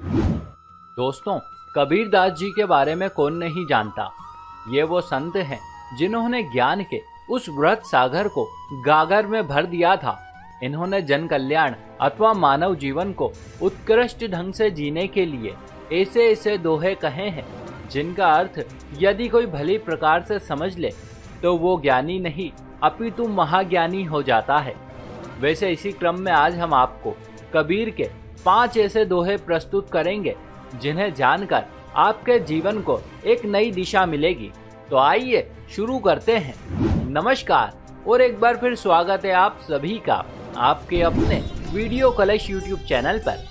दोस्तों, कबीरदास जी के बारे में कौन नहीं जानता। ये वो संत हैं जिन्होंने ज्ञान के उस वृहत सागर को गागर में भर दिया था। इन्होंने जन कल्याण अथवा मानव जीवन को उत्कृष्ट ढंग से जीने के लिए ऐसे ऐसे दोहे कहे हैं जिनका अर्थ यदि कोई भली प्रकार से समझ ले तो वो ज्ञानी नहीं अपितु महाज्ञानी हो जाता है। वैसे इसी क्रम में आज हम आपको कबीर के 5 ऐसे दोहे प्रस्तुत करेंगे जिन्हें जानकर आपके जीवन को एक नई दिशा मिलेगी। तो आइए शुरू करते हैं। नमस्कार और एक बार फिर स्वागत है आप सभी का आपके अपने वीडियो कलश यूट्यूब चैनल पर।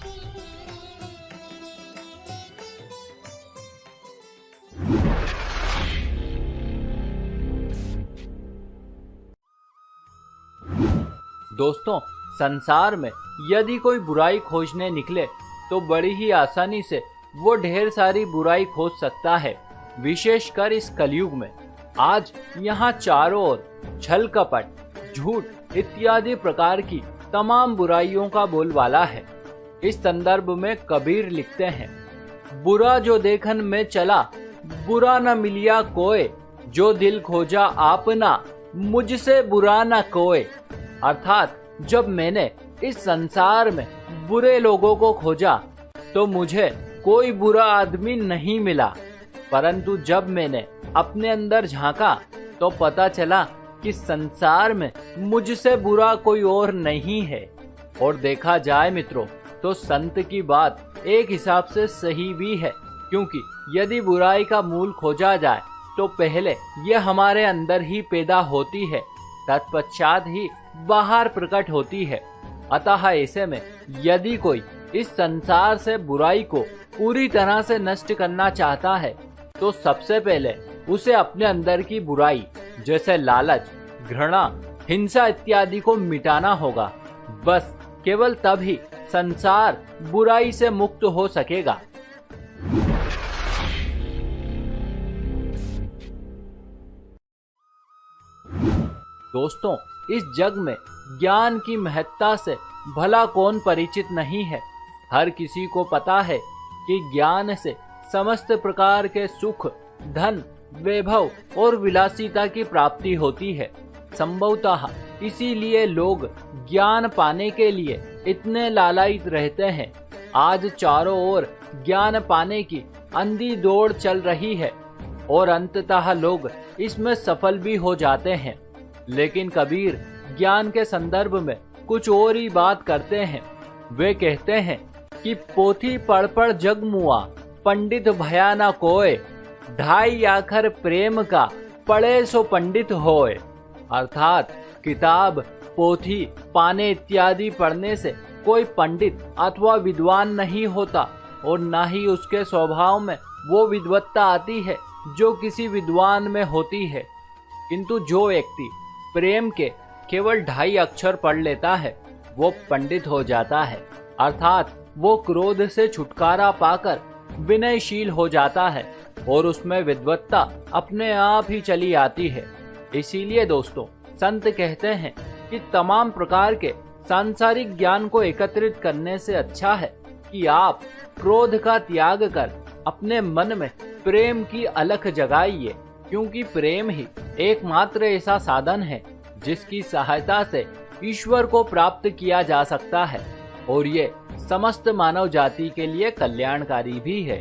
दोस्तों, संसार में यदि कोई बुराई खोजने निकले तो बड़ी ही आसानी से वो ढेर सारी बुराई खोज सकता है। विशेषकर इस कलयुग में आज यहाँ चारों ओर छल कपट, झूठ इत्यादि प्रकार की तमाम बुराइयों का बोलबाला है। इस संदर्भ में कबीर लिखते हैं, बुरा जो देखन में चला बुरा न मिलिया कोय, जो दिल खोजा आपना मुझसे बुरा न कोय। अर्थात जब मैंने इस संसार में बुरे लोगों को खोजा तो मुझे कोई बुरा आदमी नहीं मिला, परंतु जब मैंने अपने अंदर झांका तो पता चला कि संसार में मुझसे बुरा कोई और नहीं है। और देखा जाए मित्रों तो संत की बात एक हिसाब से सही भी है, क्योंकि यदि बुराई का मूल खोजा जाए तो पहले यह हमारे अंदर ही पैदा होती है, तत्पश्चात ही बाहर प्रकट होती है। अतः ऐसे में यदि कोई इस संसार से बुराई को पूरी तरह से नष्ट करना चाहता है तो सबसे पहले उसे अपने अंदर की बुराई जैसे लालच, घृणा, हिंसा इत्यादि को मिटाना होगा। बस केवल तभी संसार बुराई से मुक्त हो सकेगा। दोस्तों, इस जग में ज्ञान की महत्ता से भला कौन परिचित नहीं है। हर किसी को पता है कि ज्ञान से समस्त प्रकार के सुख, धन, वैभव और विलासिता की प्राप्ति होती है। संभवतः इसीलिए लोग ज्ञान पाने के लिए इतने लालायित रहते हैं। आज चारों ओर ज्ञान पाने की अंधी दौड़ चल रही है और अंततः लोग इसमें सफल भी हो जाते हैं। लेकिन कबीर ज्ञान के संदर्भ में कुछ और ही बात करते हैं। वे कहते हैं कि पोथी पढ़ पढ़ जग मुआ, पंडित भया न कोय, ढाई आखर प्रेम का पढ़े सो पंडित होए। अर्थात किताब, पोथी, पाने इत्यादि पढ़ने से कोई पंडित अथवा विद्वान नहीं होता और न ही उसके स्वभाव में वो विद्वत्ता आती है जो किसी विद्वान में होती है। किंतु जो व्यक्ति प्रेम के केवल 2.5 अक्षर पढ़ लेता है वो पंडित हो जाता है। अर्थात वो क्रोध से छुटकारा पाकर विनयशील हो जाता है और उसमें विद्वत्ता अपने आप ही चली आती है। इसीलिए दोस्तों, संत कहते हैं कि तमाम प्रकार के सांसारिक ज्ञान को एकत्रित करने से अच्छा है कि आप क्रोध का त्याग कर अपने मन में प्रेम की अलख जगाइए, क्योंकि प्रेम ही एकमात्र ऐसा साधन है जिसकी सहायता से ईश्वर को प्राप्त किया जा सकता है और ये समस्त मानव जाति के लिए कल्याणकारी भी है।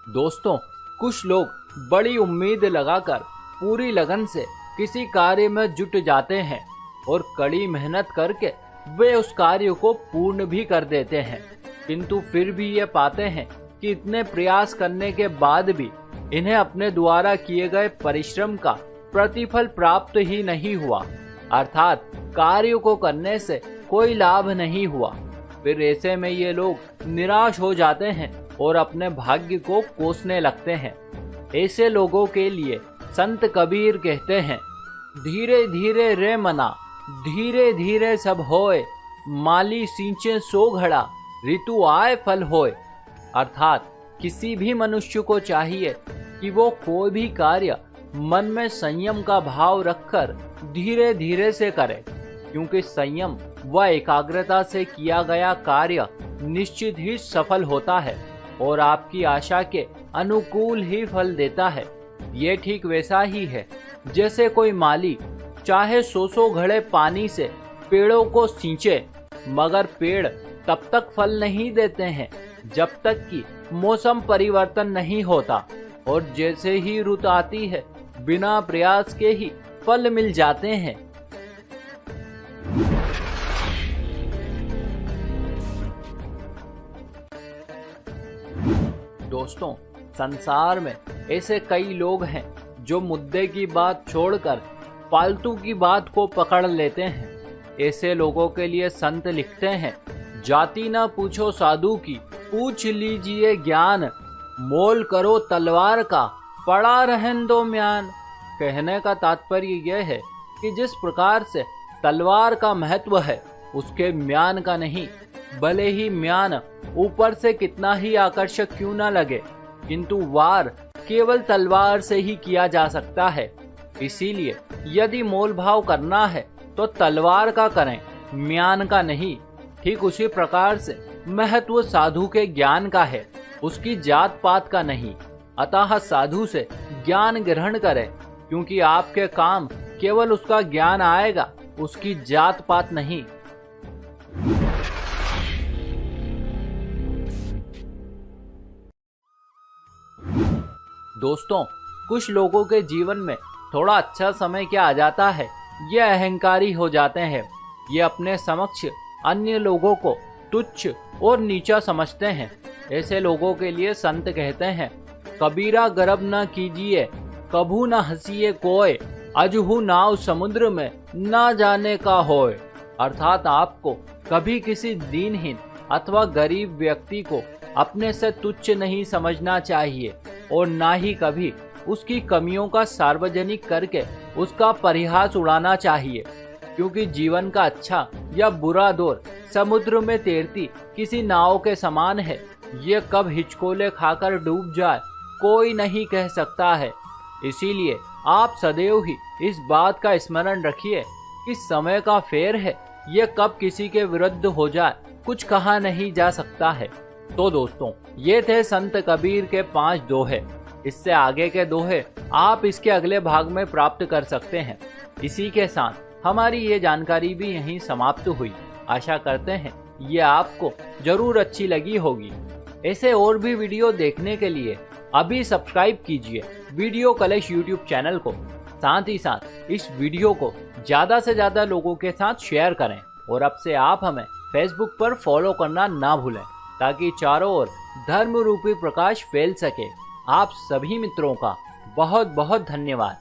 दोस्तों, कुछ लोग बड़ी उम्मीद लगाकर पूरी लगन से किसी कार्य में जुट जाते हैं और कड़ी मेहनत करके वे उस कार्य को पूर्ण भी कर देते हैं, किंतु फिर भी ये पाते हैं कि इतने प्रयास करने के बाद भी इन्हें अपने द्वारा किए गए परिश्रम का प्रतिफल प्राप्त ही नहीं हुआ। अर्थात कार्य को करने से कोई लाभ नहीं हुआ। फिर ऐसे में ये लोग निराश हो जाते हैं और अपने भाग्य को कोसने लगते हैं। ऐसे लोगों के लिए संत कबीर कहते हैं, धीरे धीरे रे मना, धीरे धीरे सब होए, माली सींचे सो घड़ा, ऋतु आए फल होए। अर्थात किसी भी मनुष्य को चाहिए कि वो कोई भी कार्य मन में संयम का भाव रखकर धीरे धीरे से करें, क्योंकि संयम व एकाग्रता से किया गया कार्य निश्चित ही सफल होता है और आपकी आशा के अनुकूल ही फल देता है। ये ठीक वैसा ही है जैसे कोई माली चाहे 100 घड़े पानी से पेड़ों को सींचे, मगर पेड़ तब तक फल नहीं देते हैं जब तक कि मौसम परिवर्तन नहीं होता, और जैसे ही रुत आती है बिना प्रयास के ही फल मिल जाते हैं। दोस्तों, संसार में ऐसे कई लोग हैं जो मुद्दे की बात छोड़कर फालतू की बात को पकड़ लेते हैं। ऐसे लोगों के लिए संत लिखते हैं, जाति ना पूछो साधु की, पूछ लीजिए ज्ञान, मोल करो तलवार का, पड़ा रहन दो म्यान। कहने का तात्पर्य यह है कि जिस प्रकार से तलवार का महत्व है उसके म्यान का नहीं। भले ही म्यान ऊपर से कितना ही आकर्षक क्यों ना लगे, किंतु वार केवल तलवार से ही किया जा सकता है। इसीलिए यदि मोल भाव करना है तो तलवार का करें, म्यान का नहीं। ठीक उसी प्रकार से महत्व साधु के ज्ञान का है, उसकी जात पात का नहीं। अतः साधु से ज्ञान ग्रहण करें, क्योंकि आपके काम केवल उसका ज्ञान आएगा, उसकी जात पात नहीं। दोस्तों, कुछ लोगों के जीवन में थोड़ा अच्छा समय क्या आ जाता है, ये अहंकारी हो जाते हैं। ये अपने समक्ष अन्य लोगों को तुच्छ और नीचा समझते हैं। ऐसे लोगों के लिए संत कहते हैं, कबीरा गर्व न कीजिए, कभू न हंसिए कोय, अजहू नाव समुद्र में ना जाने का होय। अर्थात आपको कभी किसी दीनहीन अथवा गरीब व्यक्ति को अपने से तुच्छ नहीं समझना चाहिए और ना ही कभी उसकी कमियों का सार्वजनिक करके उसका परिहास उड़ाना चाहिए, क्योंकि जीवन का अच्छा या बुरा दौर समुद्र में तैरती किसी नाव के समान है। ये कब हिचकोले खाकर डूब जाए कोई नहीं कह सकता है। इसीलिए आप सदैव ही इस बात का स्मरण रखिए कि समय का फेर है, ये कब किसी के विरुद्ध हो जाए कुछ कहा नहीं जा सकता है। तो दोस्तों, ये थे संत कबीर के 5 दोहे। इससे आगे के दोहे आप इसके अगले भाग में प्राप्त कर सकते हैं। इसी के साथ हमारी ये जानकारी भी यहीं समाप्त हुई। आशा करते हैं ये आपको जरूर अच्छी लगी होगी। ऐसे और भी वीडियो देखने के लिए अभी सब्सक्राइब कीजिए वीडियो कलेश यूट्यूब चैनल को। साथ ही साथ इस वीडियो को ज्यादा से ज्यादा लोगों के साथ शेयर करें और अब से आप हमें फेसबुक पर फॉलो करना ना भूलें, ताकि चारों ओर धर्म रूपी प्रकाश फैल सके। आप सभी मित्रों का बहुत बहुत धन्यवाद।